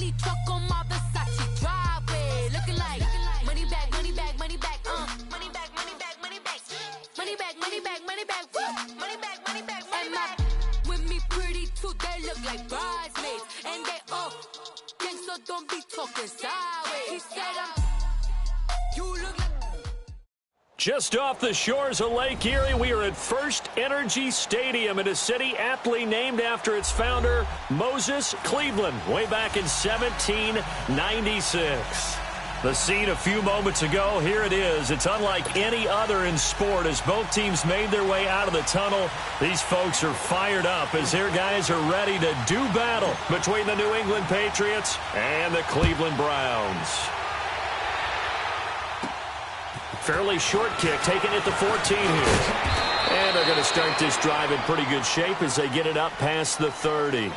Fendi truck on my Versace driveway. Looking like money back, money back, money back, money back, money back, money back, money back, money back, money back, money back, money back, money back. With me pretty too, they look like bridesmaids, and they all gang, so don't be talking sideways. He said you look like. Just off the shores of Lake Erie, we are at First Energy Stadium in a city aptly named after its founder, Moses Cleveland, way back in 1796. The scene a few moments ago, here it is. It's unlike any other in sport as both teams made their way out of the tunnel. These folks are fired up as their guys are ready to do battle between the New England Patriots and the Cleveland Browns. Fairly short kick, taken at the 14 here. And they're going to start this drive in pretty good shape as they get it up past the 30.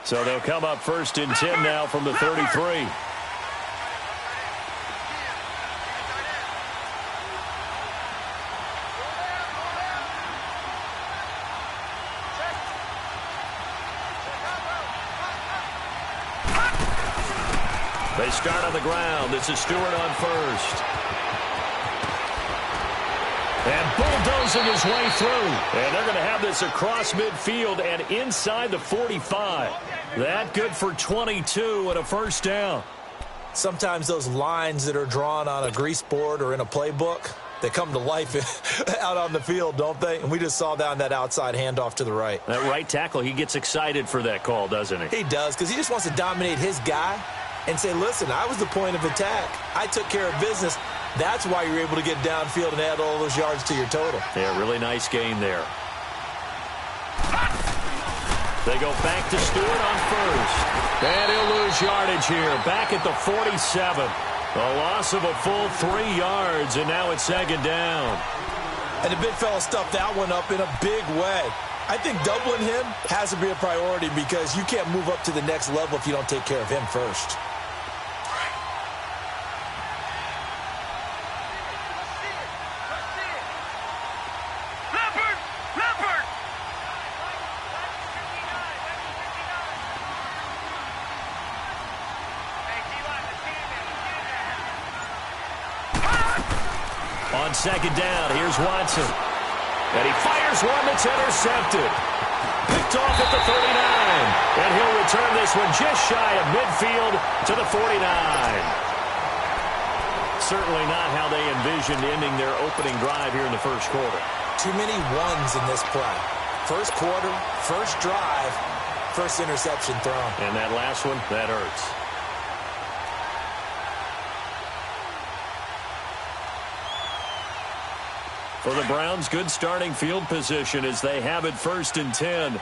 So they'll come up 1st and 10 now from the 33. They start on the ground. This is Stewart on first. And bulldozing his way through. And they're going to have this across midfield and inside the 45. That good for 22 and a first down. Sometimes those lines that are drawn on a grease board or in a playbook, they come to life out on the field, don't they? And we just saw that on that outside handoff to the right. That right tackle, he gets excited for that call, doesn't he? He does, because he just wants to dominate his guy and say, listen, I was the point of attack. I took care of business. That's why you're able to get downfield and add all those yards to your total. Yeah, really nice gain there. They go back to Stewart on first. And he'll lose yardage here. Back at the 47. A loss of a full 3 yards, and now it's 2nd down. And the big fella stuffed that one up in a big way. I think doubling him has to be a priority because you can't move up to the next level if you don't take care of him first. On 2nd down, here's Watson. And he fires one that's intercepted. Picked off at the 39. And he'll return this one just shy of midfield to the 49. Certainly not how they envisioned ending their opening drive here in the first quarter. Too many ones in this play. First quarter, first drive, first interception thrown. And that last one, that hurts. For the Browns, good starting field position as they have it 1st and 10.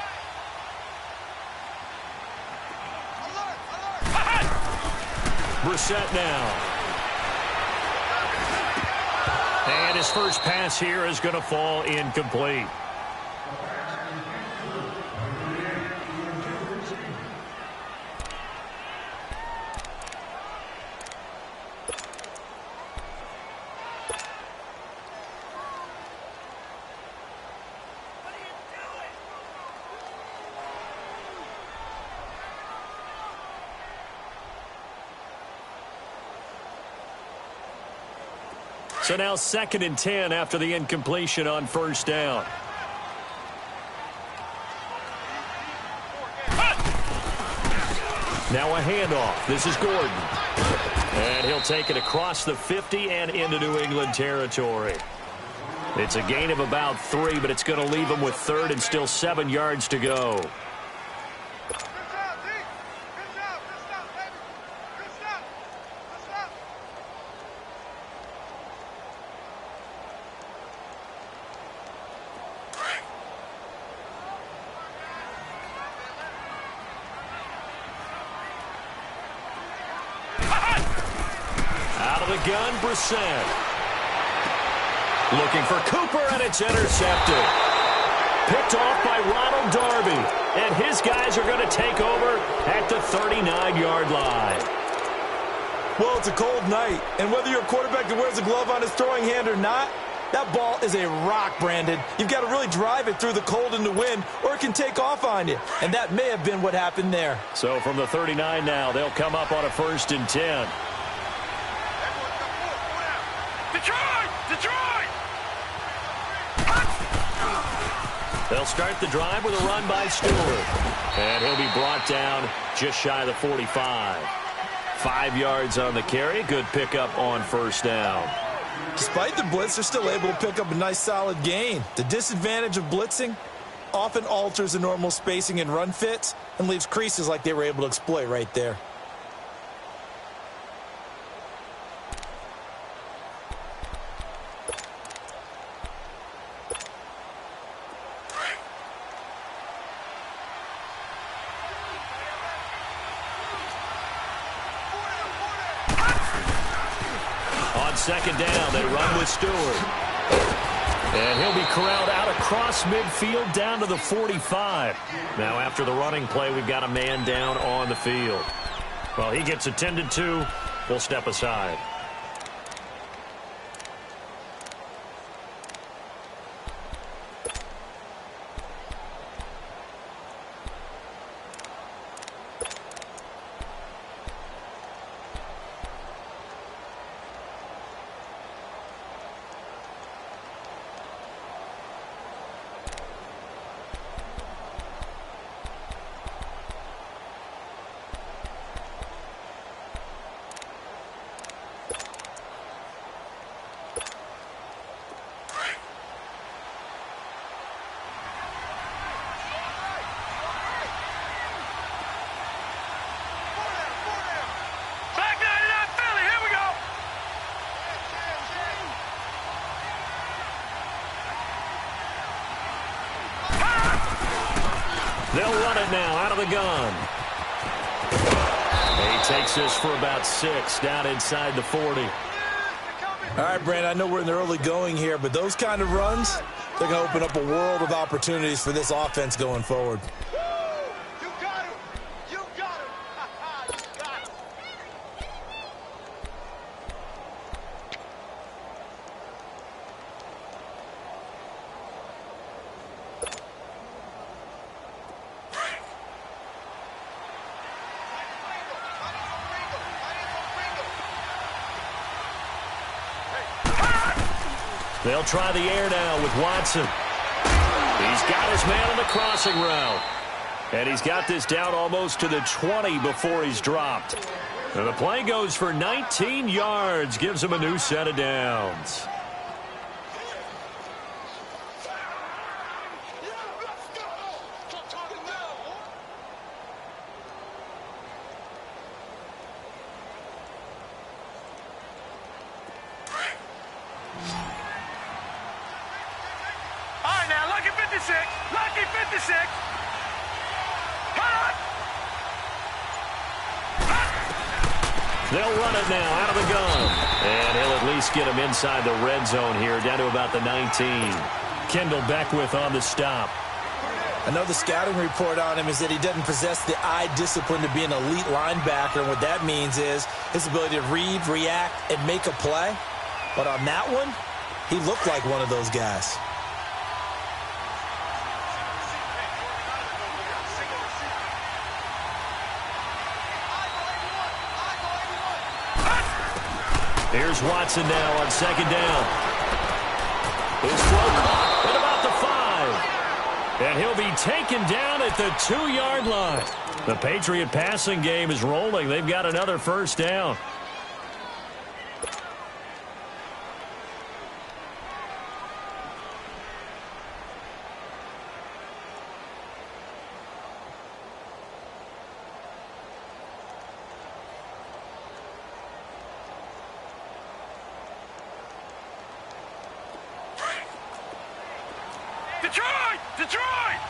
Brissett now. And his first pass here is going to fall incomplete. So now 2nd and 10 after the incompletion on 1st down. Now a handoff. This is Gordon. And he'll take it across the 50 and into New England territory. It's a gain of about 3, but it's going to leave him with 3rd and still 7 yards to go. Gun, Brissett. Looking for Cooper, and it's intercepted. Picked off by Ronald Darby. And his guys are going to take over 39-yard line. Well, it's a cold night, and whether you're a quarterback that wears a glove on his throwing hand or not, that ball is a rock, Brandon. You've got to really drive it through the cold and the wind, or it can take off on you. And that may have been what happened there. So from the 39 now, they'll come up on a 1st and 10. Detroit! They'll start the drive with a run by Stewart. And he'll be brought down just shy of the 45. 5 yards on the carry. Good pickup on 1st down. Despite the blitz, they're still able to pick up a nice, solid gain. The disadvantage of blitzing often alters the normal spacing and run fits and leaves creases like they were able to exploit right there. On 2nd down, they run with Stewart. And he'll be corralled out across midfield down to the 45. Now, after the running play, we've got a man down on the field. Well, he gets attended to. They'll step aside. They'll run it now out of the gun. He takes this for about 6 down inside the 40. All right, Brandon, I know we're in the early going here, but those kind of runs, they're going to open up a world of opportunities for this offense going forward. You got him! You got him! You got him! They'll try the air now with Watson. He's got his man on the crossing route. And he's got this down almost to the 20 before he's dropped. And the play goes for 19 yards, gives him a new set of downs. Lucky 56. They'll run it now out of the gun. And he'll at least get him inside the red zone here, down to about the 19. Kendall Beckwith on the stop. I know the scouting report on him is that he doesn't possess the eye discipline to be an elite linebacker. And what that means is his ability to read, react, and make a play. But on that one, he looked like one of those guys. Here's Watson now on 2nd down. His throw caught at about the 5. And he'll be taken down at the 2-yard line. The Patriot passing game is rolling. They've got another 1st down. Detroit!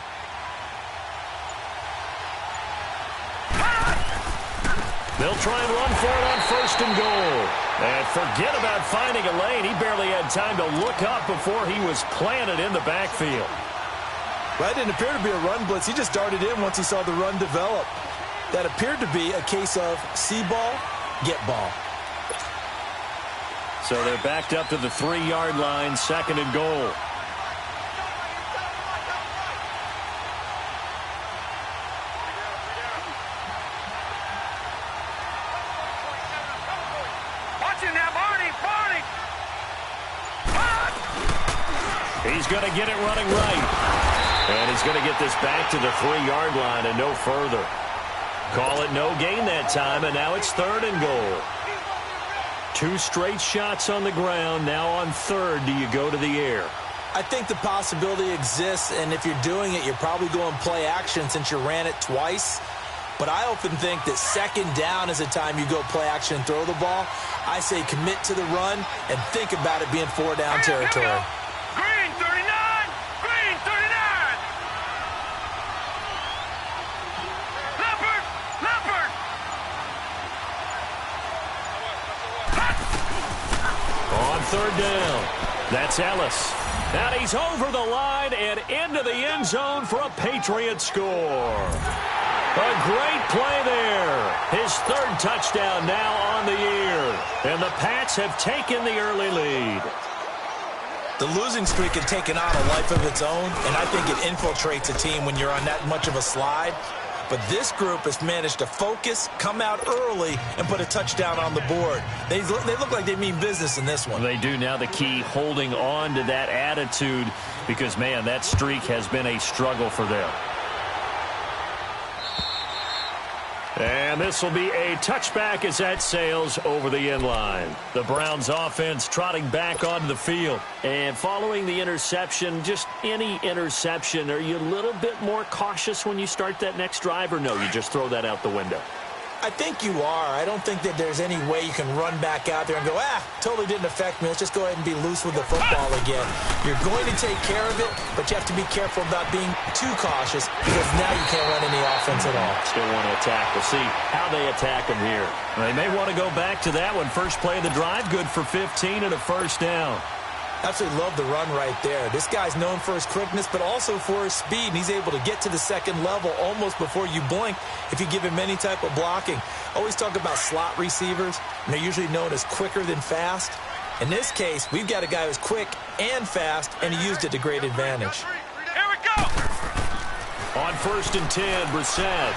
They'll try and run for it on 1st and goal. And forget about finding a lane. He barely had time to look up before he was planted in the backfield. Well, it didn't appear to be a run blitz. He just darted in once he saw the run develop. that appeared to be a case of see ball, get ball. So they're backed up to the 3-yard line, 2nd and goal. He's going to get it running right. And he's going to get this back to the 3-yard line and no further. Call it no gain that time, and now it's 3rd and goal. 2 straight shots on the ground. Now on 3rd, do you go to the air? I think the possibility exists, and if you're doing it, you're probably going play action since you ran it twice. But I often think that 2nd down is the time you go play action and throw the ball. I say commit to the run and think about it being 4-down territory. Green 39! Green 39! Leopard! Leopard! On 3rd down, that's Ellis. And he's over the line and into the end zone for a Patriot score. A great play there. His 3rd touchdown now on the year. And the Pats have taken the early lead. The losing streak had taken on a life of its own, and I think it infiltrates a team when you're on that much of a slide. But this group has managed to focus, come out early, and put a touchdown on the board. They look like they mean business in this one. They do. Now the key, holding on to that attitude, because, man, that streak has been a struggle for them. And this will be a touchback as that sails over the end line. The Browns offense trotting back onto the field. And following the interception, just any interception, are you a little bit more cautious when you start that next drive, or no, you just throw that out the window? I think you are. I don't think that there's any way you can run back out there and go, totally didn't affect me. Let's just go ahead and be loose with the football again. You're going to take care of it, but you have to be careful about being too cautious because now you can't run any offense at all. Still want to attack. We'll see how they attack them here. They may want to go back to that one. First play of the drive, good for 15 and a 1st down. Absolutely love the run right there. This guy's known for his quickness, but also for his speed. And he's able to get to the 2nd level almost before you blink if you give him any type of blocking. Always talk about slot receivers, and they're usually known as quicker than fast. In this case, we've got a guy who's quick and fast, and he used it to great advantage. Here we go! On 1st and 10, Brissett.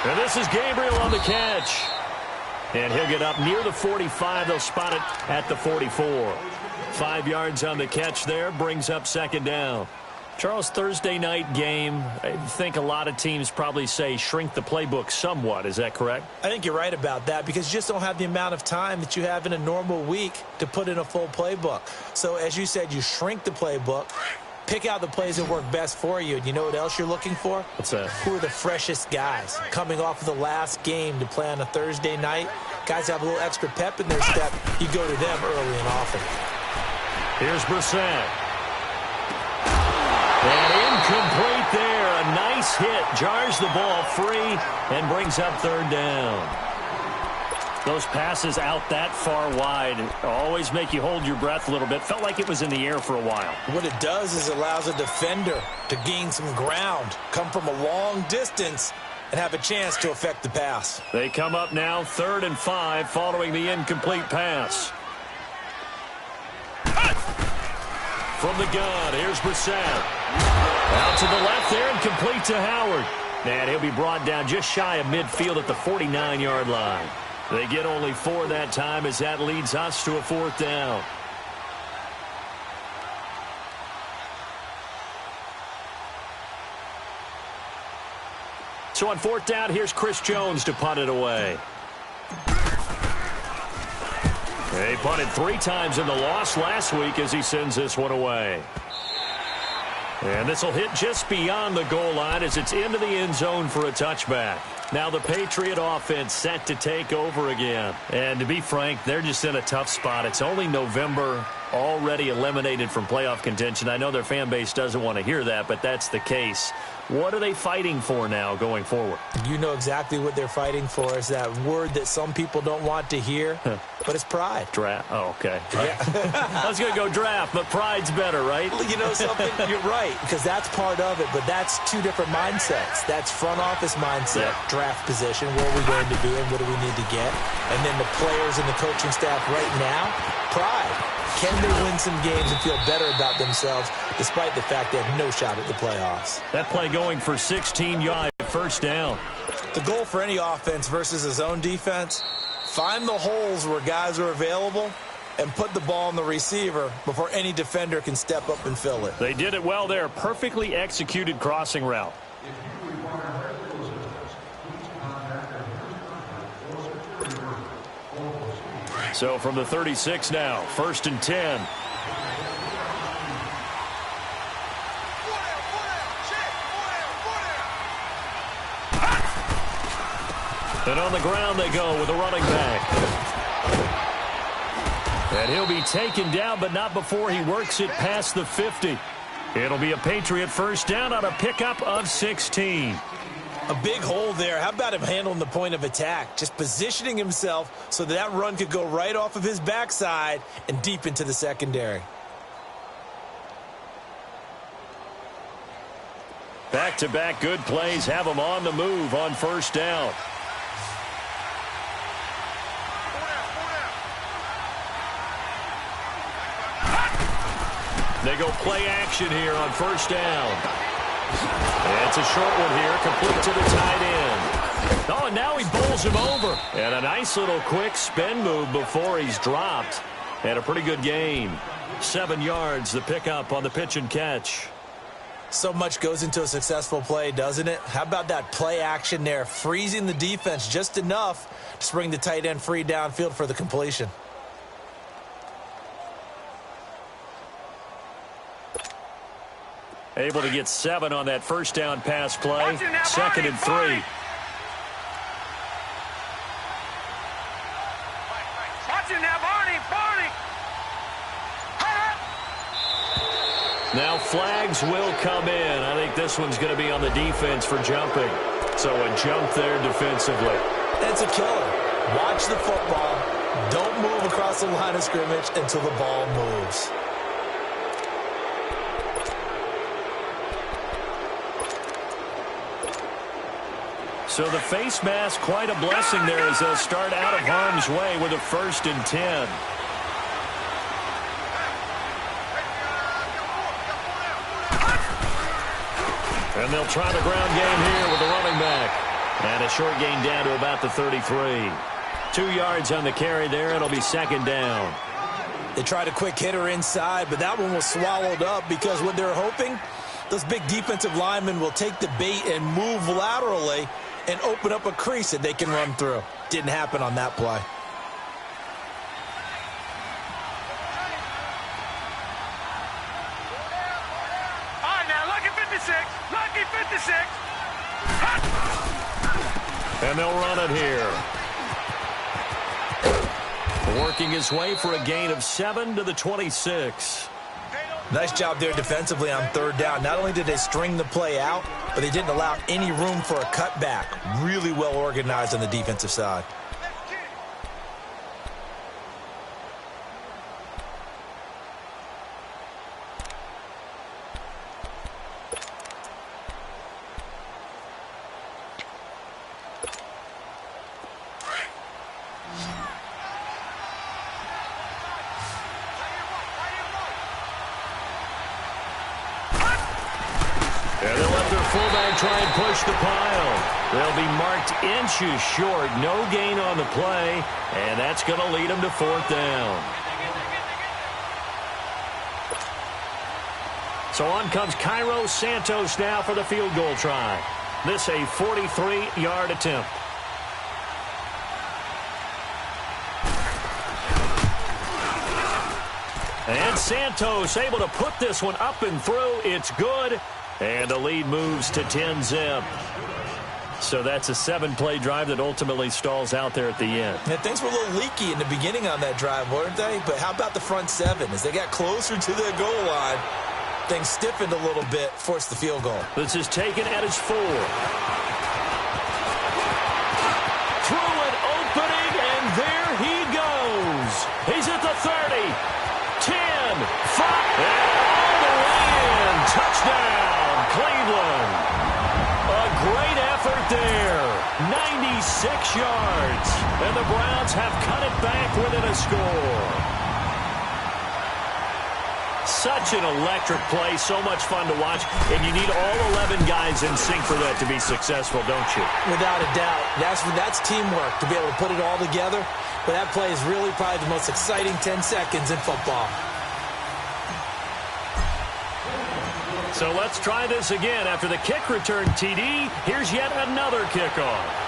And this is Gabriel on the catch. And he'll get up near the 45. They'll spot it at the 44. 5 yards on the catch there, brings up 2nd down. Charles, Thursday night game, I think a lot of teams probably say shrink the playbook somewhat. Is that correct? I think you're right about that because you just don't have the amount of time that you have in a normal week to put in a full playbook. So as you said, you shrink the playbook, pick out the plays that work best for you. And you know what else you're looking for? What's that? Who are the freshest guys coming off of the last game to play on a Thursday night? Guys have a little extra pep in their step. You go to them early and often. Here's Brissett. And incomplete there. A nice hit. Jars the ball free and brings up 3rd down. Those passes out that far wide always make you hold your breath a little bit. Felt like it was in the air for a while. What it does is it allows a defender to gain some ground, come from a long distance, and have a chance to affect the pass. They come up now 3rd and 5 following the incomplete pass. From the gun, here's Brissett. Out to the left there and complete to Howard. And he'll be brought down just shy of midfield at the 49-yard line. They get only 4 that time as that leads us to a 4th down. So on 4th down, here's Chris Jones to punt it away. They punted 3 times in the loss last week as he sends this one away. And this will hit just beyond the goal line as it's into the end zone for a touchback. Now the Patriot offense set to take over again. And to be frank, they're just in a tough spot. It's only November, already eliminated from playoff contention. I know their fan base doesn't want to hear that, but that's the case. What are they fighting for now going forward? You know exactly what they're fighting for. Is that word that some people don't want to hear, but it's pride. Draft. Oh, okay. Yeah. I was going to go draft, but pride's better, right? You know something? You're right, because that's part of it, but that's two different mindsets. That's front office mindset, draft position, where are we going to be and what do we need to get? And then the players and the coaching staff right now, pride. Can they win some games and feel better about themselves despite the fact they have no shot at the playoffs? That play going for 16 yards, first down. The goal for any offense versus a zone defense, find the holes where guys are available and put the ball on the receiver before any defender can step up and fill it. They did it well there. Perfectly executed crossing route. So from the 36 now, 1st and 10. And on the ground they go with a running back. And he'll be taken down, but not before he works it past the 50. It'll be a Patriot first down on a pickup of 16. A big hole there. How about him handling the point of attack? Just positioning himself so that run could go right off of his backside and deep into the secondary. Back-to-back good plays have him on the move on first down. They go play action here on first down. It's a short one here, complete to the tight end. Oh, and now he bowls him over. And a nice little quick spin move before he's dropped. And a pretty good gain. 7 yards, the pickup on the pitch and catch. So much goes into a successful play, doesn't it? How about that play action there, freezing the defense just enough to bring the tight end free downfield for the completion. Able to get 7 on that first down pass play. 2nd and 3. Now flags will come in. I think this one's going to be on the defense for jumping. So a jump there defensively. That's a killer. Watch the football. Don't move across the line of scrimmage until the ball moves. So the face mask, quite a blessing there as they'll start out of harm's way with a 1st and 10. And they'll try the ground game here with the running back. And a short gain down to about the 33. 2 yards on the carry there. It'll be 2nd down. They tried a quick hitter inside, but that one was swallowed up because what they're hoping, those big defensive linemen will take the bait and move laterally and open up a crease that they can run through. Didn't happen on that play. All right, now, lucky 56. Lucky 56. And they'll run it here. Working his way for a gain of 7 to the 26. Nice job there defensively on 3rd down. Not only did they string the play out, but they didn't allow any room for a cutback. Really well organized on the defensive side. Try and push the pile. They'll be marked inches short. No gain on the play, and that's going to lead them to 4th down. So on comes Cairo Santos now for the field goal try. This a 43-yard attempt. And Santos able to put this one up and through. It's good. And the lead moves to 10-zip. So that's a 7-play drive that ultimately stalls out there at the end. Yeah, things were a little leaky in the beginning on that drive, weren't they? But how about the front 7? As they got closer to their goal line, things stiffened a little bit, forced the field goal. This is taken at his 4. Through an opening, and there he goes. He's at the 30, 10, 5, and all the way in. Touchdown, Cleveland. A great effort there. 96 yards. And the Browns have cut it back within a score. Such an electric play, so much fun to watch, and you need all 11 guys in sync for that to be successful, don't you? Without a doubt. That's teamwork, to be able to put it all together. But that play is really probably the most exciting 10 seconds in football. So let's try this again. After the kick return TD, here's yet another kickoff.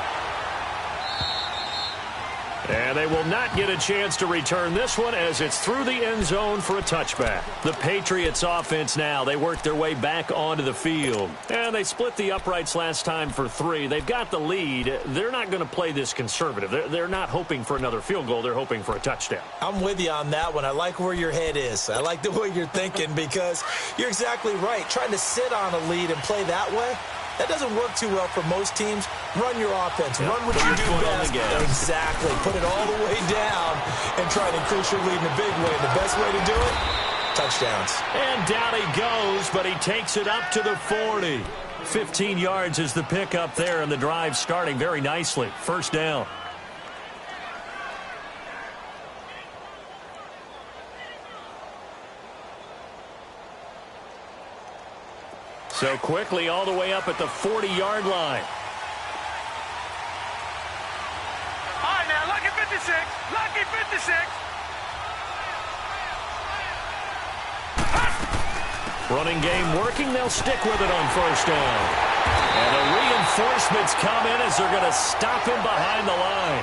And they will not get a chance to return this one as it's through the end zone for a touchback. The Patriots offense now, they work their way back onto the field. And they split the uprights last time for 3. They've got the lead. They're not going to play this conservative. They're not hoping for another field goal. They're hoping for a touchdown. I'm with you on that one. I like where your head is. I like the way you're thinking because you're exactly right. Trying to sit on a lead and play that way, that doesn't work too well for most teams. Run your offense. Run what you do best. Exactly. Put it all the way down and try to increase your lead in a big way. The best way to do it, touchdowns. And down he goes, but he takes it up to the 40. 15 yards is the pickup there, and the drive starting very nicely. First down. So quickly all the way up at the 40-yard line. All right, now, lucky 56. Lucky 56. Running game working. They'll stick with it on first down. And the reinforcements come in as they're going to stop him behind the line.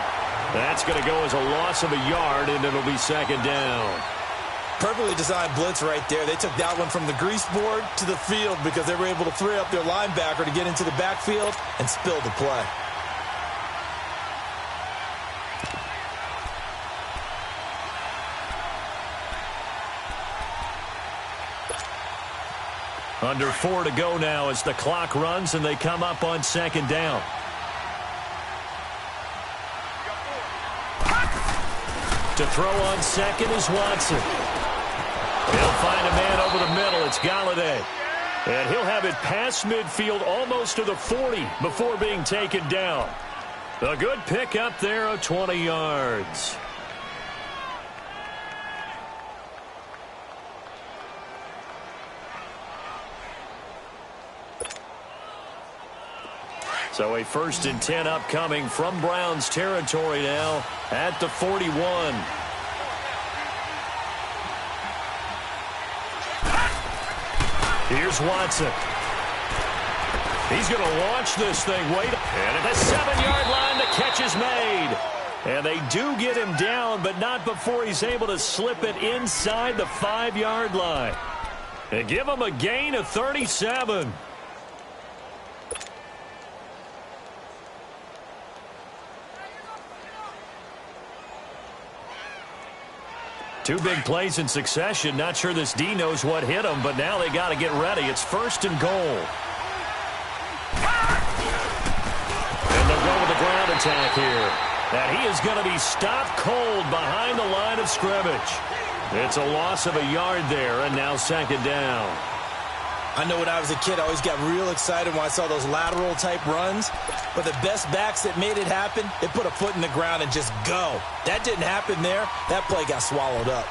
That's going to go as a loss of a yard, and it'll be second down. Perfectly designed blitz right there. They took that one from the grease board to the field because they were able to free up their linebacker to get into the backfield and spill the play. Under 4 to go now as the clock runs and they come up on second down. To throw on second is Watson. He'll find a man over the middle. It's Galladay. And he'll have it past midfield almost to the 40 before being taken down. A good pickup there of 20 yards. So a 1st and 10 upcoming from Browns territory now at the 41. Here's Watson. He's going to launch this thing. Wait. And at the 7-yard line, the catch is made. And they do get him down, but not before he's able to slip it inside the 5-yard line. And give him a gain of 37. Two big plays in succession. Not sure this D knows what hit him, but now they got to get ready. It's 1st and goal. And they'll go with the ground attack here. And he is going to be stopped cold behind the line of scrimmage. It's a loss of a yard there, and now second down. I know when I was a kid, I always got real excited when I saw those lateral-type runs. But the best backs that made it happen, they put a foot in the ground and just go. That didn't happen there. That play got swallowed up.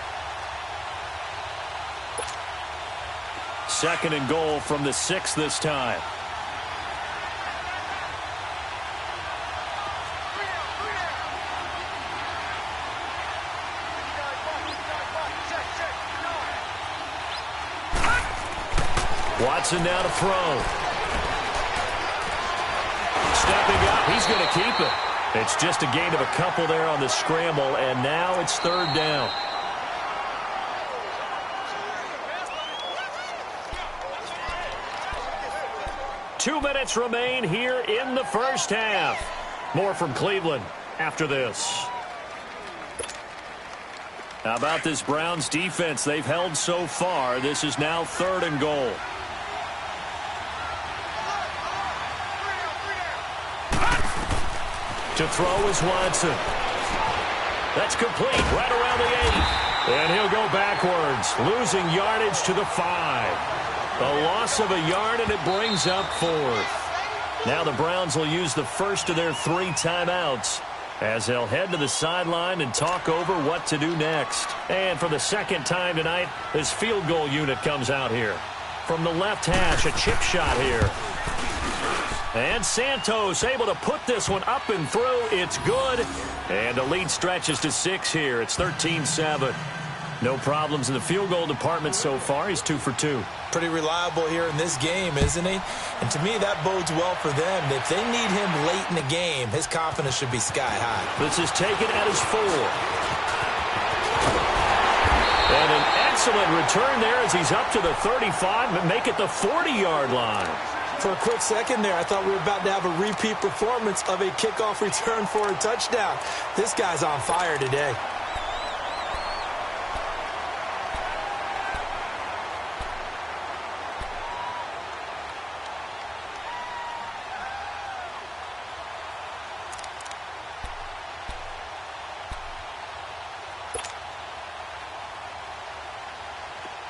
2nd and goal from the 6 this time. Watson now to throw. Stepping up, he's going to keep it. It's just a gain of a couple there on the scramble, and now it's 3rd down. 2 minutes remain here in the first half. More from Cleveland after this. How about this Browns defense they've held so far? This is now 3rd and goal. To throw is Watson. That's complete right around the 8. And he'll go backwards, losing yardage to the 5. A loss of a yard, and it brings up 4th. Now the Browns will use the first of their 3 timeouts as they'll head to the sideline and talk over what to do next. And for the second time tonight, this field goal unit comes out here. From the left hash, a chip shot here. And Santos able to put this one up and through. It's good. And the lead stretches to 6 here. It's 13-7. No problems in the field goal department so far. He's 2 for 2. Pretty reliable here in this game, isn't he? And to me, that bodes well for them. If they need him late in the game, his confidence should be sky high. This is taken at his 4. And an excellent return there as he's up to the 35, but make it the 40-yard line. For a quick second there, I thought we were about to have a repeat performance of a kickoff return for a touchdown. This guy's on fire today.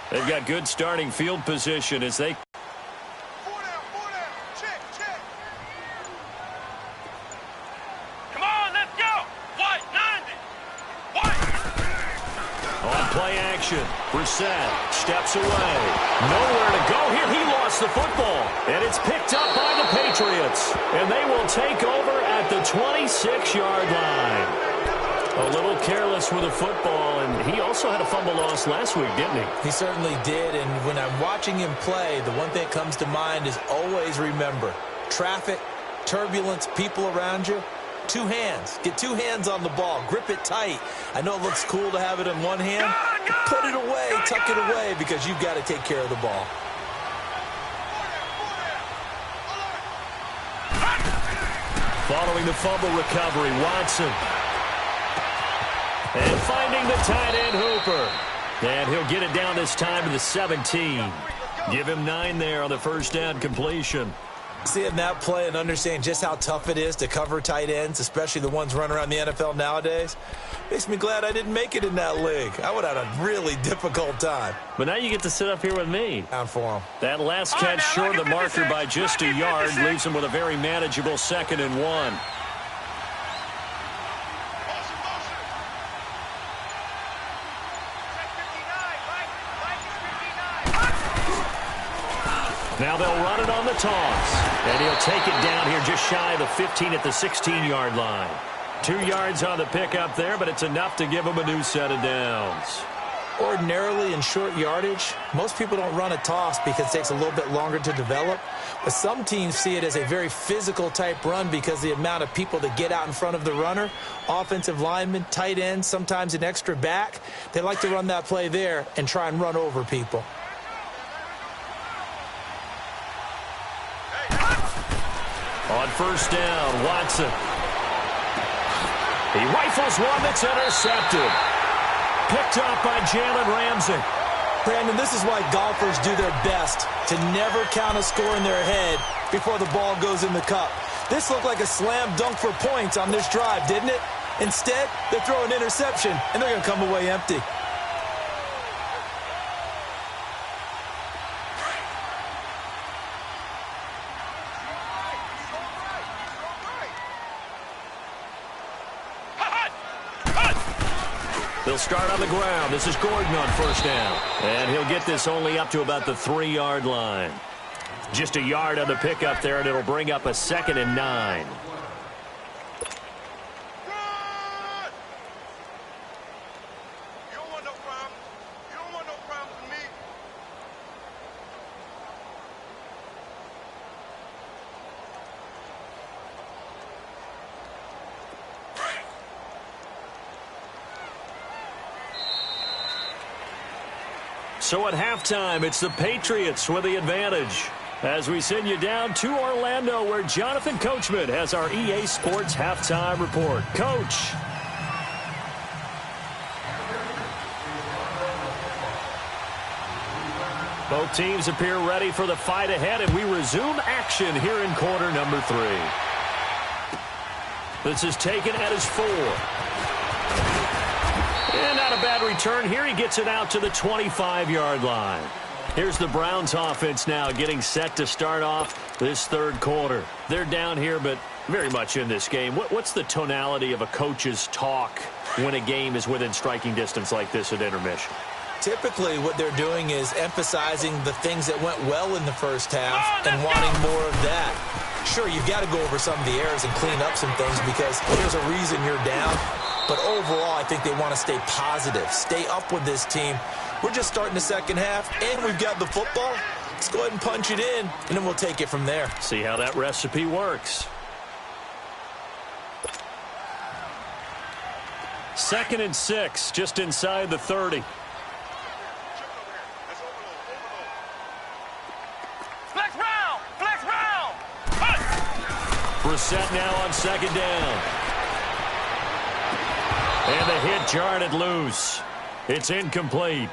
They've got good starting field position as they... 4 down. Check. Come on, let's go. White, 90. White. On play action, Brissett steps away. Nowhere to go here. He lost the football. And it's picked up by the Patriots. And they will take over at the 26-yard line. A little careless with the football, and he also had a fumble loss last week, didn't he? He certainly did, and when I'm watching him play, the one thing that comes to mind is always remember, traffic, turbulence, people around you, 2 hands. Get 2 hands on the ball. Grip it tight. I know it looks cool to have it in one hand. Put it away, tuck it away, because you've got to take care of the ball. Following the fumble recovery, Watson. And finding the tight end, Hooper. And he'll get it down this time to the 17. Give him 9 there on the first down completion. Seeing that play and understanding just how tough it is to cover tight ends, especially the ones running around the NFL nowadays, makes me glad I didn't make it in that league. I would have had a really difficult time. But now you get to sit up here with me. Down for him. That last catch short of the marker by just a yard leaves him with a very manageable 2nd and 1. Now they'll run it on the toss. And he'll take it down here just shy of the 15 at the 16-yard line. 2 yards on the pickup there, but it's enough to give him a new set of downs. Ordinarily in short yardage, most people don't run a toss because it takes a little bit longer to develop. But some teams see it as a very physical type run because the amount of people that get out in front of the runner, offensive linemen, tight ends, sometimes an extra back, they like to run that play there and try and run over people. On first down, Watson. He rifles one that's intercepted. Picked up by Jalen Ramsey. Brandon, this is why golfers do their best to never count a score in their head before the ball goes in the cup. This looked like a slam dunk for points on this drive, didn't it? Instead, they throw an interception, and they're going to come away empty. They'll start on the ground. This is Gordon on first down. And he'll get this only up to about the 3-yard line. Just a yard on the pickup there, and it'll bring up a 2nd and 9. You don't want no problems. You don't want no problems with me. So at halftime, it's the Patriots with the advantage. As we send you down to Orlando, where Jonathan Coachman has our EA Sports Halftime Report. Coach. Both teams appear ready for the fight ahead, and we resume action here in quarter number 3. This is taken at his 4. And not a bad return here. He gets it out to the 25-yard line. Here's the Browns offense now getting set to start off this third quarter. They're down here, but very much in this game. What's the tonality of a coach's talk when a game is within striking distance like this at intermission? Typically, what they're doing is emphasizing the things that went well in the first half and wanting more of that. Sure, you've got to go over some of the errors and clean up some things because there's a reason you're down. But overall, I think they want to stay positive, stay up with this team. We're just starting the second half, and we've got the football. Let's go ahead and punch it in, and then we'll take it from there. See how that recipe works. 2nd and 6, just inside the 30. Brissett now on 2nd down. And the hit jarred it loose. It's incomplete.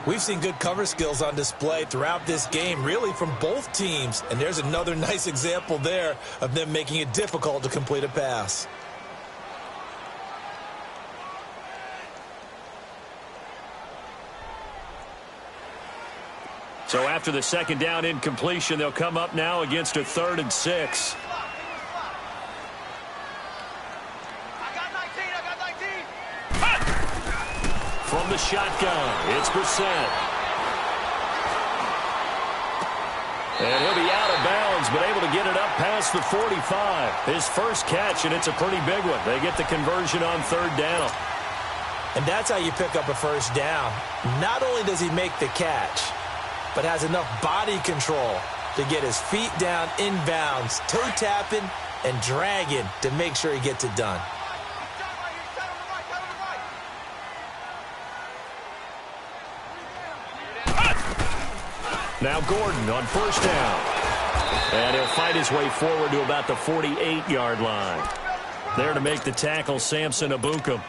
We've seen good cover skills on display throughout this game, really from both teams. And there's another nice example there of them making it difficult to complete a pass. So after the 2nd down incompletion, they'll come up now against a 3rd and 6. From the shotgun, it's Brissett. And he'll be out of bounds, but able to get it up past the 45. His first catch, and it's a pretty big one. They get the conversion on 3rd down. And that's how you pick up a first down. Not only does he make the catch, but has enough body control to get his feet down inbounds, toe tapping and dragging to make sure he gets it done. Now Gordon on 1st down. And he'll fight his way forward to about the 48-yard line. There to make the tackle, Samson Abukum.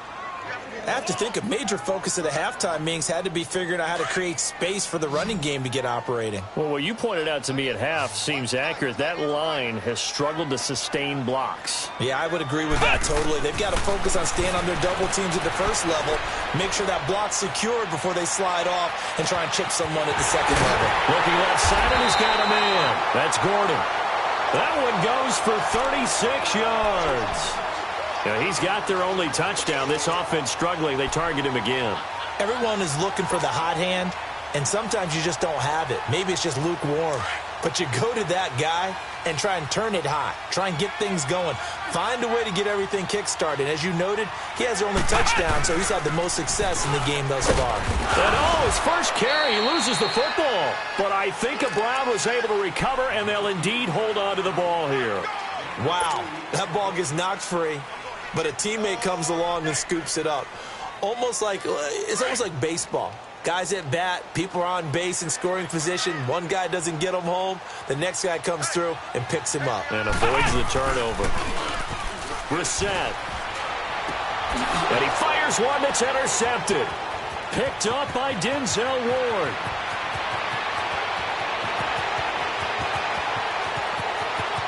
I have to think a major focus of the halftime meetings had to be figuring out how to create space for the running game to get operating. Well, what you pointed out to me at half seems accurate. That line has struggled to sustain blocks. Yeah, I would agree with that totally. They've got to focus on staying on their double teams at the first level, make sure that block's secured before they slide off and try and chip someone at the second level. Looking left side, and he's got him in. That's Gordon. That one goes for 36 yards. Now, he's got their only touchdown. This offense struggling. They target him again. Everyone is looking for the hot hand, and sometimes you just don't have it. Maybe it's just lukewarm. But you go to that guy and try and turn it hot. Try and get things going. Find a way to get everything kick-started. As you noted, he has their only touchdown, so he's had the most success in the game thus far. And his first carry, he loses the football. But I think Brown was able to recover, and they'll indeed hold on to the ball here. Wow, that ball gets knocked free. But a teammate comes along and scoops it up. It's almost like baseball. Guys at bat, people are on base in scoring position. One guy doesn't get him home. The next guy comes through and picks him up. And avoids the turnover. Brissett. And he fires one that's intercepted. Picked up by Denzel Ward.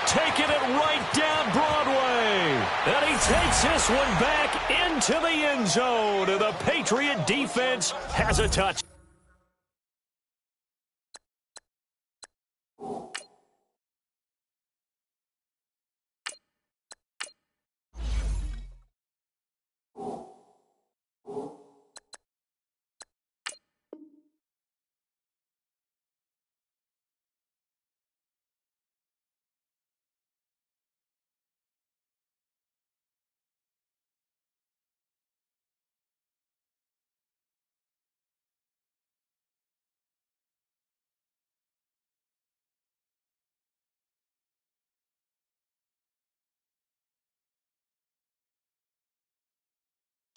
Taking it right down Broadway. And he takes this one back into the end zone. And the Patriot defense has a touch.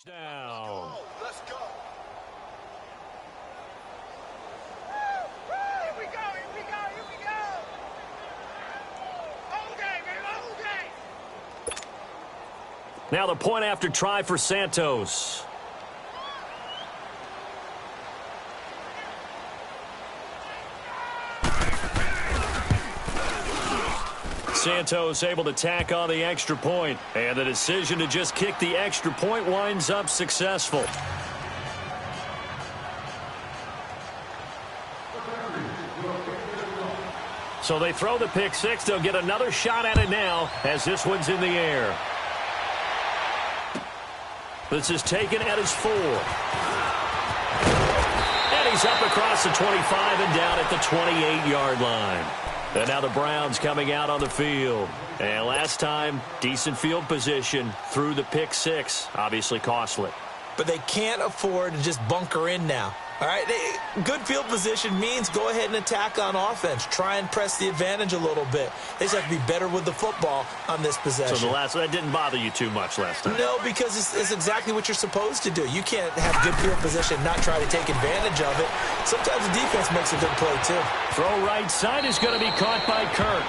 Down. Let's go. Here we go. Here we go. Here we go. Now the point after try for Santos. Santos able to tack on the extra point, and the decision to just kick the extra point winds up successful. So they throw the pick six. They'll get another shot at it now as this one's in the air. This is taken at his 4. And he's up across the 25 and down at the 28-yard line. And now the Browns coming out on the field. And last time, decent field position through the pick six. Obviously costly. But they can't afford to just bunker in now. All right, good field position means go ahead and attack on offense. Try and press the advantage a little bit. They just have to be better with the football on this possession. So that didn't bother you too much last time? No, because it's exactly what you're supposed to do. You can't have good field position and not try to take advantage of it. Sometimes the defense makes a good play, too. Throw right side is going to be caught by Kirk.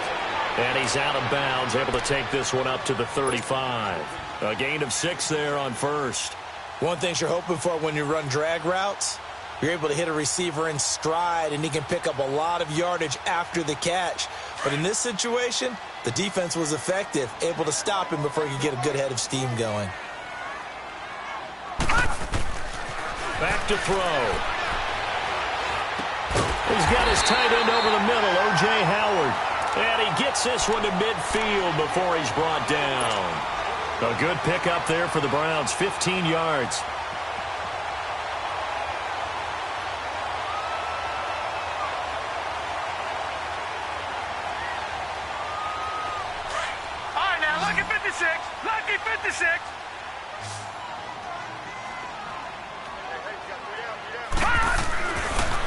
And he's out of bounds, able to take this one up to the 35. A gain of 6 there on first. One thing you're hoping for when you run drag routes, you're able to hit a receiver in stride, and he can pick up a lot of yardage after the catch. But in this situation, the defense was effective, able to stop him before he could get a good head of steam going. Back to throw. He's got his tight end over the middle, O.J. Howard. And he gets this one to midfield before he's brought down. A good pickup there for the Browns, 15 yards. Lucky 56! Lucky 56!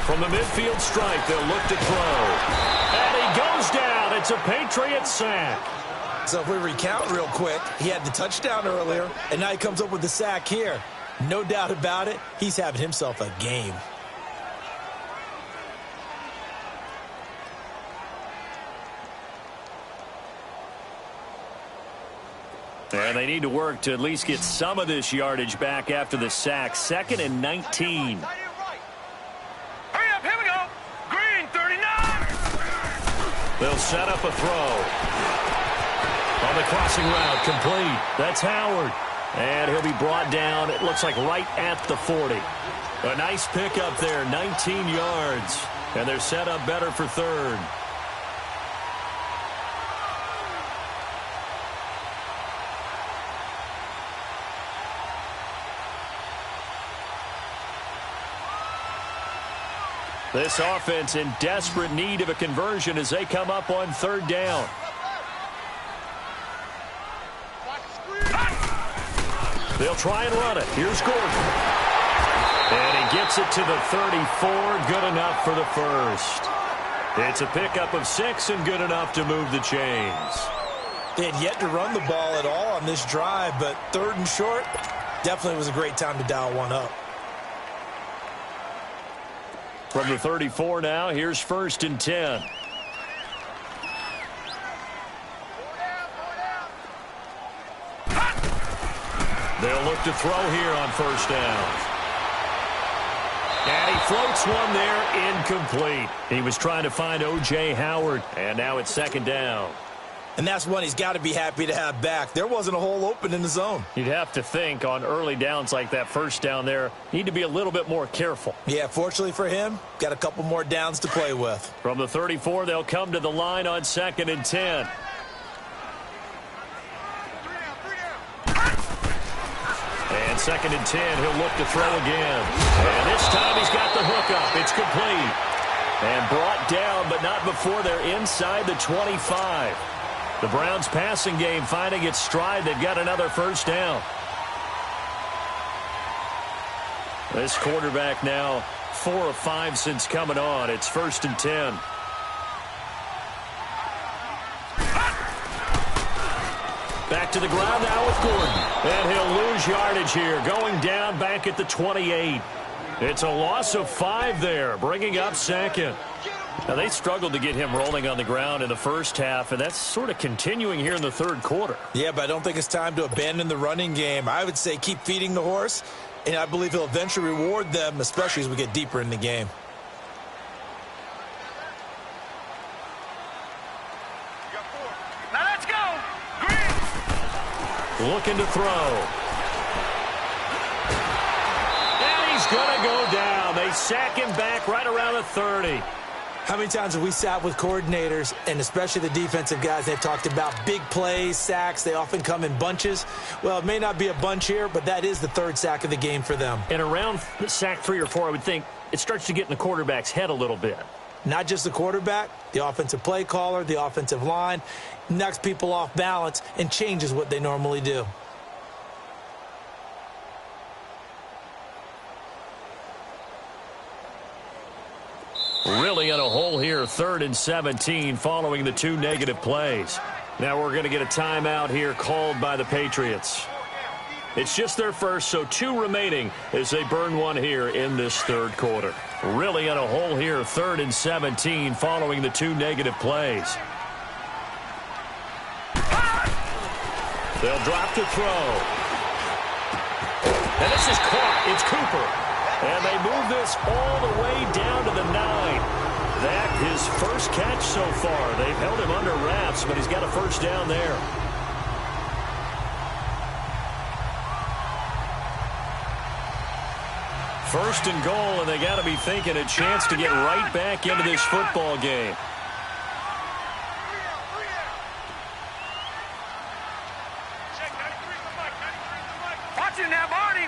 From the midfield stripe, they'll look to throw. And he goes down. It's a Patriot sack. So if we recount real quick, he had the touchdown earlier, and now he comes up with the sack here. No doubt about it, he's having himself a game. And they need to work to at least get some of this yardage back after the sack. 2nd and 19. Hurry up, here we go. Green, 39. They'll set up a throw. On the crossing route, complete. That's Howard. And he'll be brought down, it looks like right at the 40. A nice pickup there, 19 yards. And they're set up better for 3rd. This offense in desperate need of a conversion as they come up on 3rd down. They'll try and run it. Here's Gordon. And he gets it to the 34. Good enough for the first. It's a pickup of 6 and good enough to move the chains. They had yet to run the ball at all on this drive, but 3rd and short definitely was a great time to dial one up. From the 34 now, here's 1st and 10. They'll look to throw here on 1st down. And he floats one there, incomplete. He was trying to find O.J. Howard, and now it's 2nd down. And that's one he's got to be happy to have back. There wasn't a hole open in the zone. You'd have to think on early downs like that 1st down there, need to be a little bit more careful. Yeah, fortunately for him, got a couple more downs to play with. From the 34, they'll come to the line on 2nd and 10. And 2nd and 10, he'll look to throw again. And this time he's got the hookup. It's complete. And brought down, but not before they're inside the 25. The Browns passing game finding its stride. They've got another 1st down. This quarterback now 4 of 5 since coming on. It's 1st and 10. Back to the ground now with Gordon. And he'll lose yardage here. Going down back at the 28. It's a loss of 5 there, bringing up 2nd. Now, they struggled to get him rolling on the ground in the first half, and that's sort of continuing here in the third quarter. Yeah, but I don't think it's time to abandon the running game. I would say keep feeding the horse, and I believe he'll eventually reward them, especially as we get deeper in the game. Now let's go. Green. Looking to throw. And he's going to go down. They sack him back right around the 30. How many times have we sat with coordinators, and especially the defensive guys, they've talked about big plays, sacks. They often come in bunches. Well, it may not be a bunch here, but that is the third sack of the game for them. And around sack 3 or 4, I would think it starts to get in the quarterback's head a little bit. Not just the quarterback, the offensive play caller, the offensive line, knocks people off balance and changes what they normally do. Really in a hole here, 3rd and 17 following the 2 negative plays. Now we're going to get a timeout here called by the Patriots. It's just their first, so 2 remaining as they burn one here in this third quarter. Really in a hole here, 3rd and 17 following the 2 negative plays. They'll drop to throw. And this is caught. It's Cooper. And they move this all the way down to the 9. That his first catch so far. They've held him under wraps, but he's got a first down there. First and goal, and they got to be thinking a chance to get right back into this football game. Watch it now, Barney.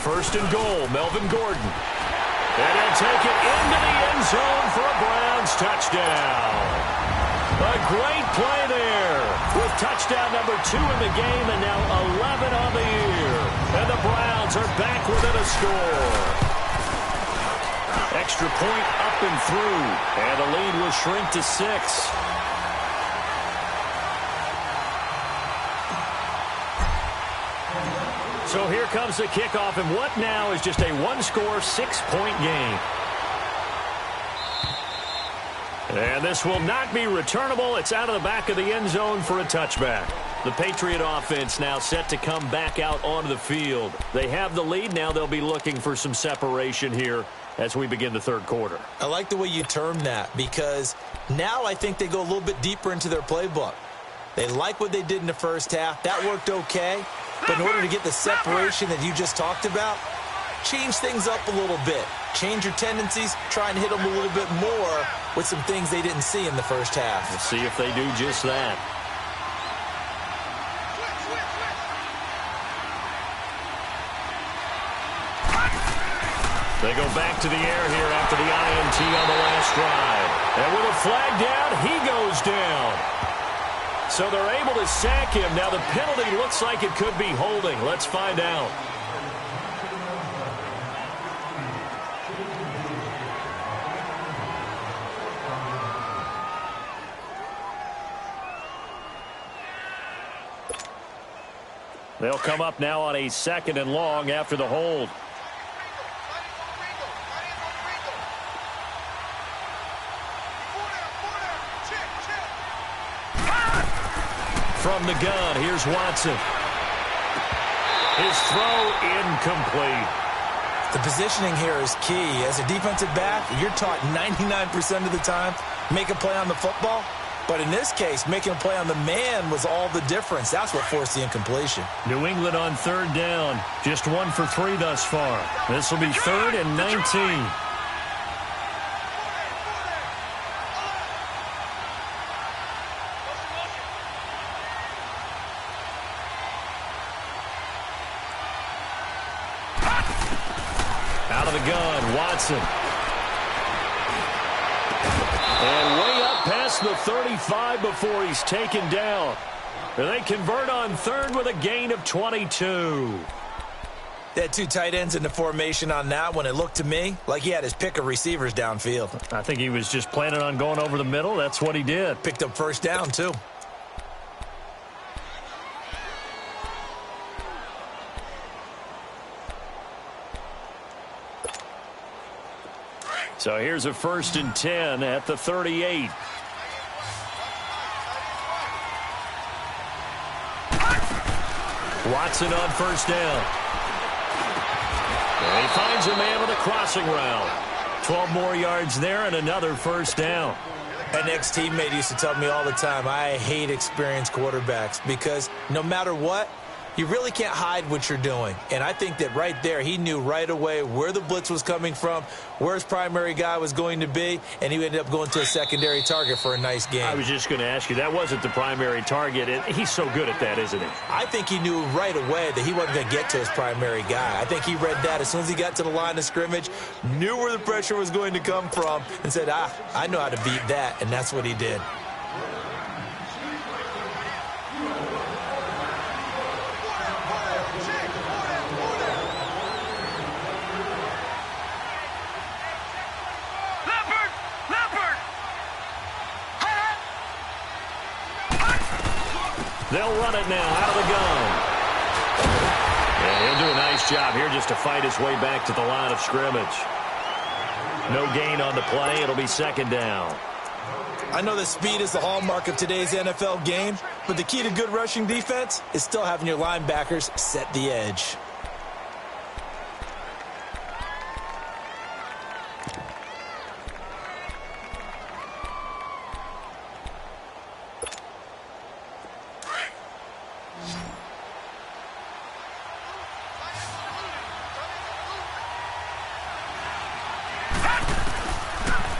First and goal, Melvin Gordon. And he'll take it into the end zone for a Browns touchdown. A great play there with touchdown number 2 in the game and now 11 on the year. And the Browns are back within a score. Extra point up and through. And the lead will shrink to 6. So here comes the kickoff, and what now is just a 1-score, 6-point game. And this will not be returnable. It's out of the back of the end zone for a touchback. The Patriot offense now set to come back out onto the field. They have the lead. Now they'll be looking for some separation here as we begin the third quarter. I like the way you term that, because now I think they go a little bit deeper into their playbook. They like what they did in the first half. That worked okay. But in order to get the separation that you just talked about, change things up a little bit. Change your tendencies. Try and hit them a little bit more with some things they didn't see in the first half. We'll see if they do just that. They go back to the air here after the INT on the last drive. And with a flag down, he goes down. So they're able to sack him. Now the penalty looks like it could be holding. Let's find out. They'll come up now on a 2nd and long after the hold. From the gun, here's Watson. His throw incomplete. The positioning here is key. As a defensive back, you're taught 99% of the time, make a play on the football. But in this case, making a play on the man was all the difference. That's what forced the incompletion. New England on 3rd down. Just 1 for 3 thus far. This will be 3rd and 19. Out of the gun, Watson. And way up past the 35 before he's taken down. And they convert on 3rd with a gain of 22. They had 2 tight ends in the formation on that one. It looked to me like he had his pick of receivers downfield. I think he was just planning on going over the middle. That's what he did. Picked up first down, too. So here's a 1st and 10 at the 38. Watson on 1st down. And he finds a man with a crossing route. 12 more yards there and another 1st down. An ex-teammate used to tell me all the time, I hate experienced quarterbacks because no matter what, you really can't hide what you're doing. And I think that right there, he knew right away where the blitz was coming from, where his primary guy was going to be, and he ended up going to a secondary target for a nice game. I was just going to ask you, that wasn't the primary target, and he's so good at that, isn't he? I think he knew right away that he wasn't going to get to his primary guy. I think he read that as soon as he got to the line of scrimmage, knew where the pressure was going to come from, and said, I know how to beat that, and that's what he did. They'll run it now out of the gun. And he'll do a nice job here just to fight his way back to the line of scrimmage. No gain on the play. It'll be 2nd down. I know that speed is the hallmark of today's NFL game, but the key to good rushing defense is still having your linebackers set the edge.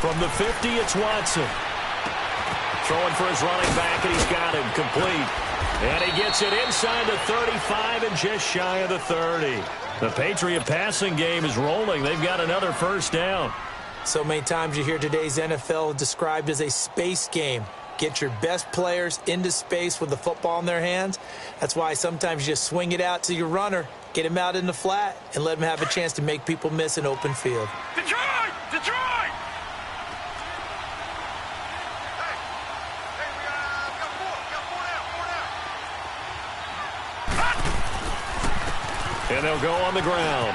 From the 50, it's Watson. Throwing for his running back, and he's got him complete. And he gets it inside the 35 and just shy of the 30. The Patriot passing game is rolling. They've got another 1st down. So many times you hear today's NFL described as a space game. Get your best players into space with the football in their hands. That's why sometimes you just swing it out to your runner, get him out in the flat, and let him have a chance to make people miss an open field. Detroit! Detroit! And they'll go on the ground.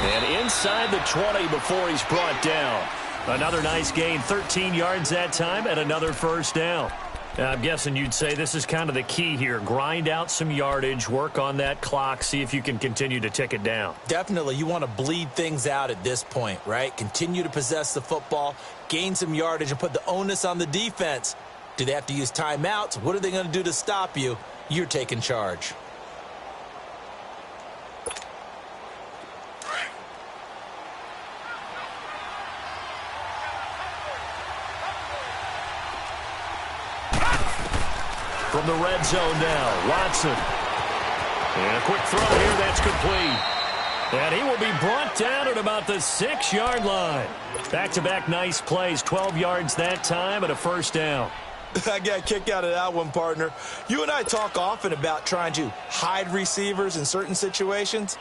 And inside the 20 before he's brought down. Another nice gain, 13 yards that time, and another 1st down. I'm guessing you'd say this is kind of the key here. Grind out some yardage, work on that clock, see if you can continue to tick it down. Definitely, you want to bleed things out at this point, right? Continue to possess the football, gain some yardage, and put the onus on the defense. Do they have to use timeouts? What are they going to do to stop you? You're taking charge. From the red zone now, Watson. And a quick throw here, that's complete. And he will be brought down at about the 6-yard line. Back-to-back nice plays, 12 yards that time and a 1st down. I got a kick out of that one, partner. You and I talk often about trying to hide receivers in certain situations,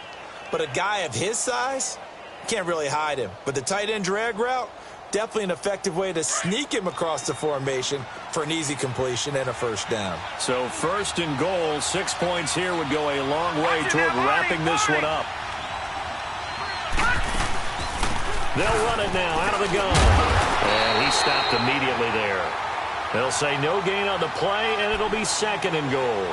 but a guy of his size, can't really hide him. But the tight end drag route, definitely an effective way to sneak him across the formation for an easy completion and a 1st down. So 1st and goal, 6 points here would go a long way toward wrapping this one up. They'll run it now out of the gun. And he stopped immediately there. They'll say no gain on the play, and it'll be 2nd and goal.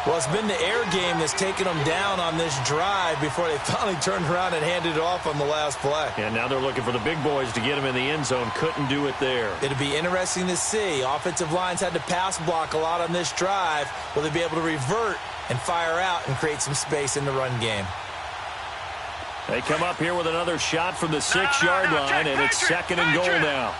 Well, it's been the air game that's taken them down on this drive before they finally turned around and handed it off on the last play. And now they're looking for the big boys to get him in the end zone. Couldn't do it there. It'll be interesting to see. Offensive lines had to pass block a lot on this drive. Will they be able to revert and fire out and create some space in the run game? They come up here with another shot from the 6-yard line, and it's 2nd and goal now.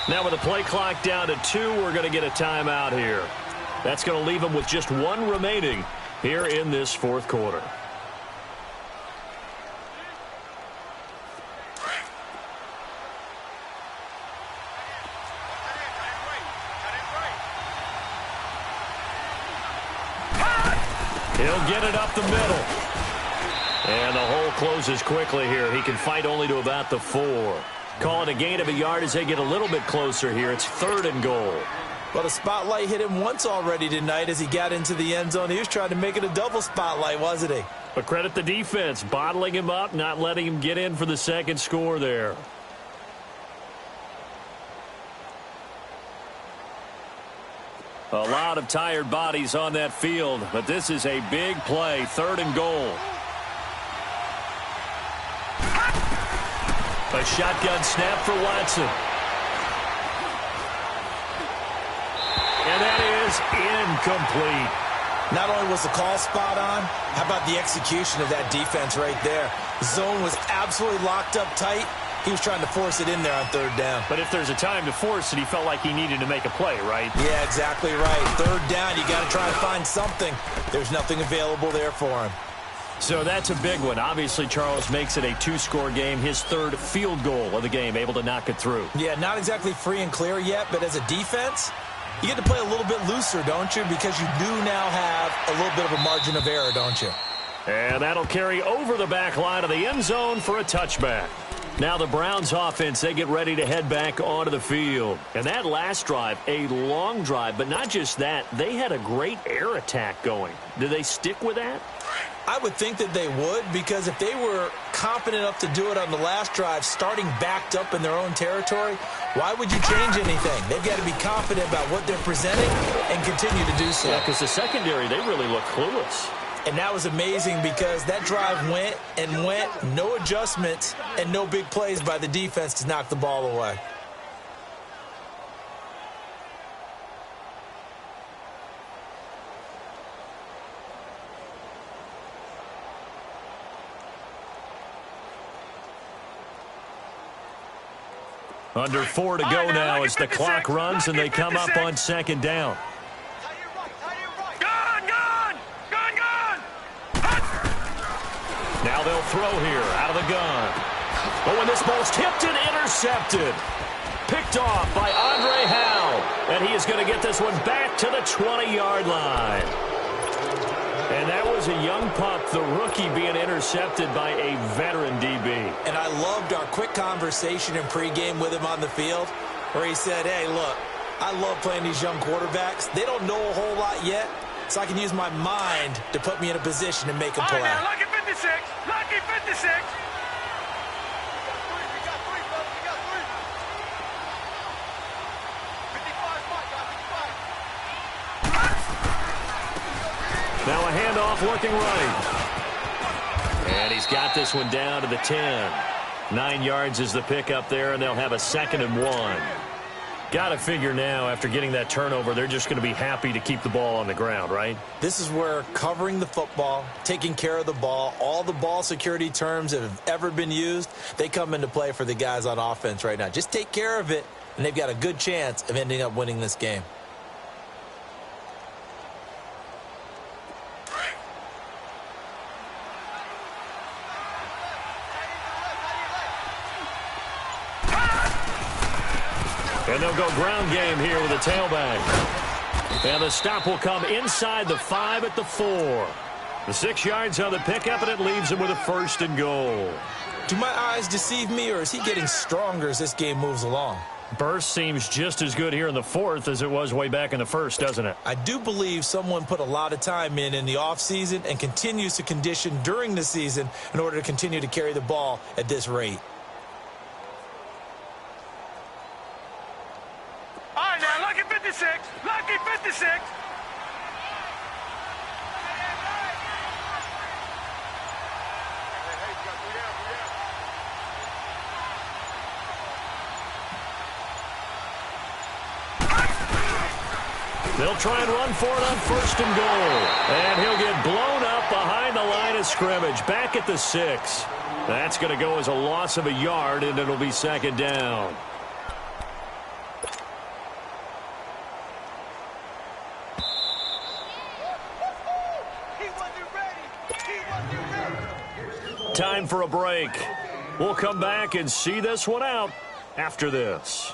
Now with the play clock down to 2, we're going to get a timeout here. That's going to leave them with just 1 remaining here in this 4th quarter. He'll get it up the middle. And the hole closes quickly here. He can fight only to about the 4. Call it a gain of a yard as they get a little bit closer here. It's 3rd and goal. Well, the spotlight hit him once already tonight as he got into the end zone. He was trying to make it a double spotlight, wasn't he? But credit the defense, bottling him up, not letting him get in for the second score there. A lot of tired bodies on that field, but this is a big play, 3rd and goal. A shotgun snap for Watson. And that is incomplete. Not only was the call spot on, how about the execution of that defense right there? The zone was absolutely locked up tight. He was trying to force it in there on 3rd down. But if there's a time to force it, he felt like he needed to make a play, right? Yeah, exactly right. 3rd down, you got to try to find something. There's nothing available there for him. So that's a big one. Obviously, Charles makes it a 2-score game. His 3rd field goal of the game, able to knock it through. Yeah, not exactly free and clear yet, but as a defense, you get to play a little bit looser, don't you? Because you do now have a little bit of a margin of error, don't you? And that'll carry over the back line of the end zone for a touchback. Now the Browns offense, they get ready to head back onto the field. And that last drive, a long drive, but not just that, they had a great air attack going. Do they stick with that? I would think that they would, because if they were confident enough to do it on the last drive, starting backed up in their own territory, why would you change anything? They've got to be confident about what they're presenting and continue to do so. Yeah, because the secondary, they really look clueless. And that was amazing because that drive went and went, no adjustments and no big plays by the defense to knock the ball away. Under 4 to go now as the clock runs and they come up on 2nd down. Now they'll throw here out of the gun. But when this ball's tipped and intercepted. Picked off by Andre Howe. And he is going to get this one back to the 20-yard line. And that was a young pup, the rookie, being intercepted by a veteran DB. And I loved our quick conversation in pregame with him on the field where he said, hey, look, I love playing these young quarterbacks. They don't know a whole lot yet, so I can use my mind to put me in a position to make a play. All right, now, lucky 56. Lucky 56. Now a handoff looking right. And he's got this one down to the 10. 9 yards is the pickup there, and they'll have a 2nd and 1. Got to figure now, after getting that turnover, they're just going to be happy to keep the ball on the ground, right? This is where covering the football, taking care of the ball, all the ball security terms that have ever been used, they come into play for the guys on offense right now. Just take care of it, and they've got a good chance of ending up winning this game. And they'll go ground game here with a tailback. And the stop will come inside the 5 at the 4. The 6 yards on the pickup, and it leaves him with a 1st and goal. Do my eyes deceive me, or is he getting stronger as this game moves along? Burst seems just as good here in the 4th as it was way back in the 1st, doesn't it? I do believe someone put a lot of time in the offseason and continues to condition during the season in order to continue to carry the ball at this rate. All right, now, lucky 56. Lucky 56. They'll try and run for it on 1st and goal. And he'll get blown up behind the line of scrimmage. Back at the 6. That's going to go as a loss of a yard, and it'll be 2nd down. Time for a break. We'll come back and see this one out after this.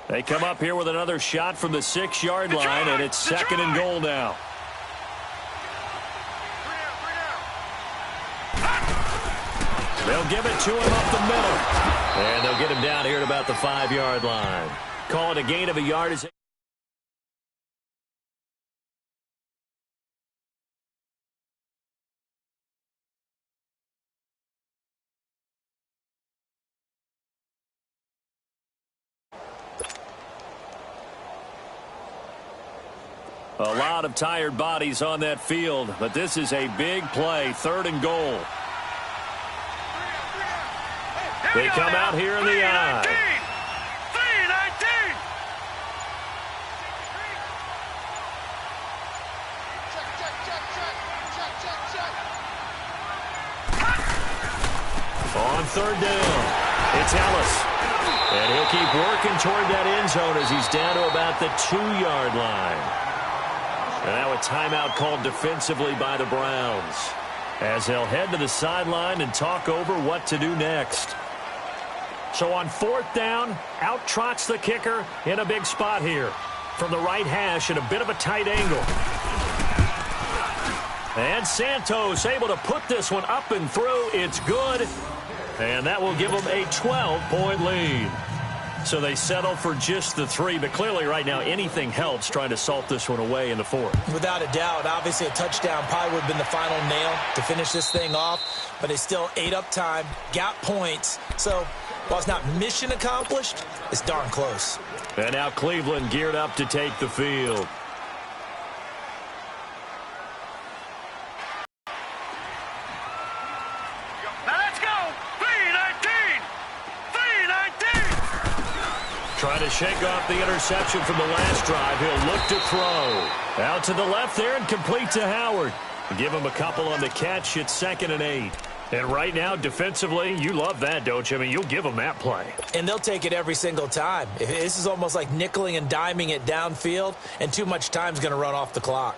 They come up here with another shot from the 6-yard line, and it's 2nd and goal now. give it to him up the middle. And they'll get him down here at about the 5-yard line. Call it a gain of a yard. A lot of tired bodies on that field, but this is a big play, 3rd and goal. They come out here in the I. 3-19. On 3rd down, it's Ellis. And he'll keep working toward that end zone as he's down to about the 2-yard line. And now a timeout called defensively by the Browns as they'll head to the sideline and talk over what to do next. So on 4th down, out trots the kicker in a big spot here from the right hash at a bit of a tight angle. And Santos able to put this one up and through. It's good. And that will give them a 12-point lead. So they settle for just the 3, but clearly right now anything helps trying to salt this one away in the 4th. Without a doubt, obviously a touchdown probably would have been the final nail to finish this thing off, but they still ate up time, got points. So while it's not mission accomplished, it's darn close. And now Cleveland geared up to take the field. Now let's go. 3-19. 3-19. Trying to shake off the interception from the last drive. He'll look to throw. Out to the left there and complete to Howard. Give him a couple on the catch. It's 2nd and 8. And right now, defensively, you love that, don't you? I mean, you'll give them that play. And they'll take it every single time. This is almost like nickeling and diming it downfield, and too much time's going to run off the clock.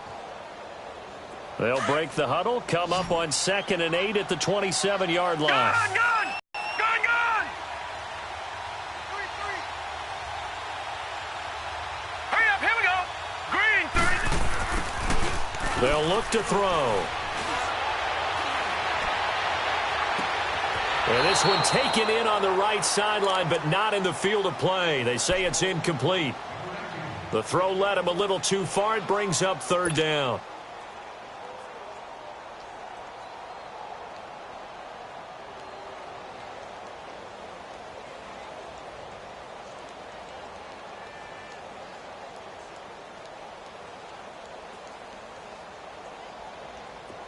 They'll break the huddle, come up on 2nd and 8 at the 27-yard line. Gone. Hurry up, here we go. Green 3. They'll look to throw. And this one taken in on the right sideline, but not in the field of play. They say it's incomplete. The throw led him a little too far. It brings up 3rd down.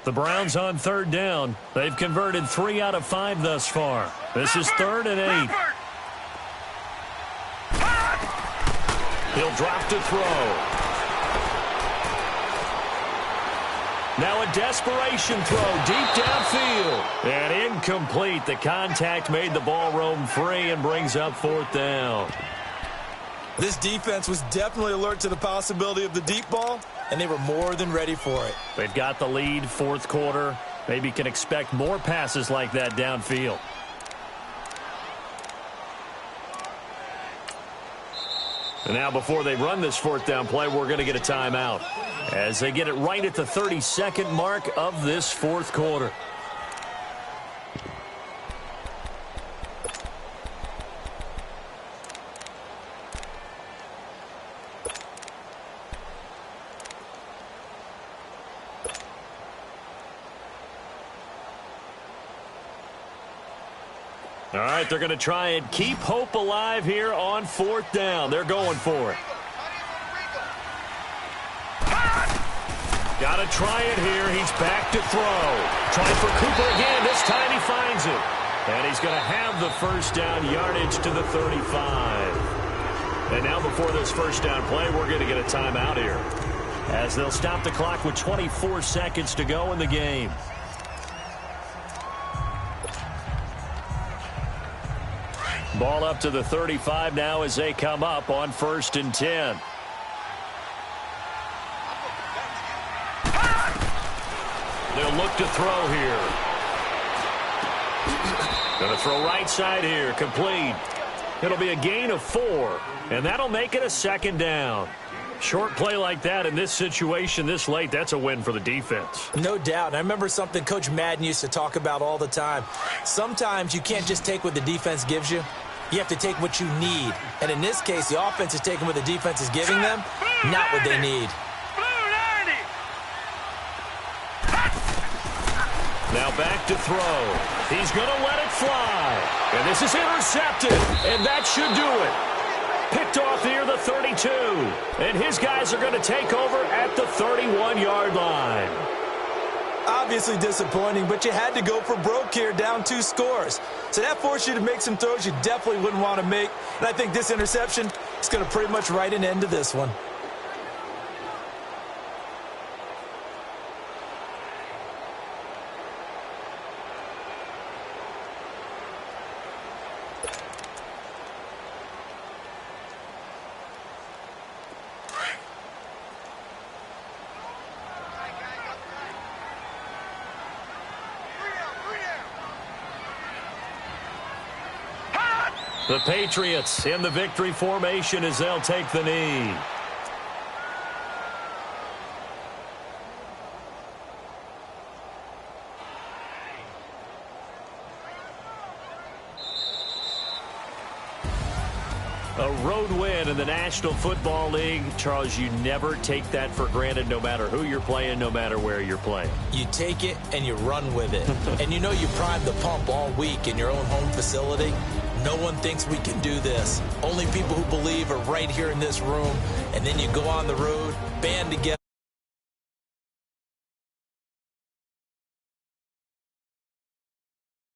The Browns on 3rd down. They've converted 3 out of 5 thus far. This is 3rd and 8. He'll drop to throw. Now a desperation throw deep downfield. And incomplete. The contact made the ball roam free and brings up 4th down. This defense was definitely alert to the possibility of the deep ball, and they were more than ready for it. They've got the lead, 4th quarter. Maybe can expect more passes like that downfield. And now before they run this 4th down play, we're going to get a timeout as they get it right at the 32nd mark of this 4th quarter. All right, they're going to try and keep hope alive here on 4th down. They're going for it. Got to try it here. He's back to throw. Trying for Cooper again. This time he finds it. And he's going to have the 1st down yardage to the 35. And now before this 1st down play, we're going to get a timeout here as they'll stop the clock with 24 seconds to go in the game. Ball up to the 35 now as they come up on 1st and 10. They'll look to throw here. Going to throw right side here, complete. It'll be a gain of 4, and that'll make it a 2nd down. Short play like that in this situation this late, that's a win for the defense. No doubt. I remember something Coach Madden used to talk about all the time. Sometimes you can't just take what the defense gives you. You have to take what you need. And in this case, the offense is taking what the defense is giving them, not what they need. Now back to throw. He's going to let it fly. And this is intercepted. And that should do it. Picked off near the 32. And his guys are going to take over at the 31-yard line. Obviously disappointing, but you had to go for broke here, down 2 scores. So that forced you to make some throws you definitely wouldn't want to make. And I think this interception is going to pretty much write an end to this one. The Patriots in the victory formation as they'll take the knee. A road win in the National Football League. Charles, you never take that for granted no matter who you're playing, no matter where you're playing. You take it and you run with it. And you know you primed the pump all week in your own home facility. No one thinks we can do this. Only people who believe are right here in this room. And then you go on the road, band together.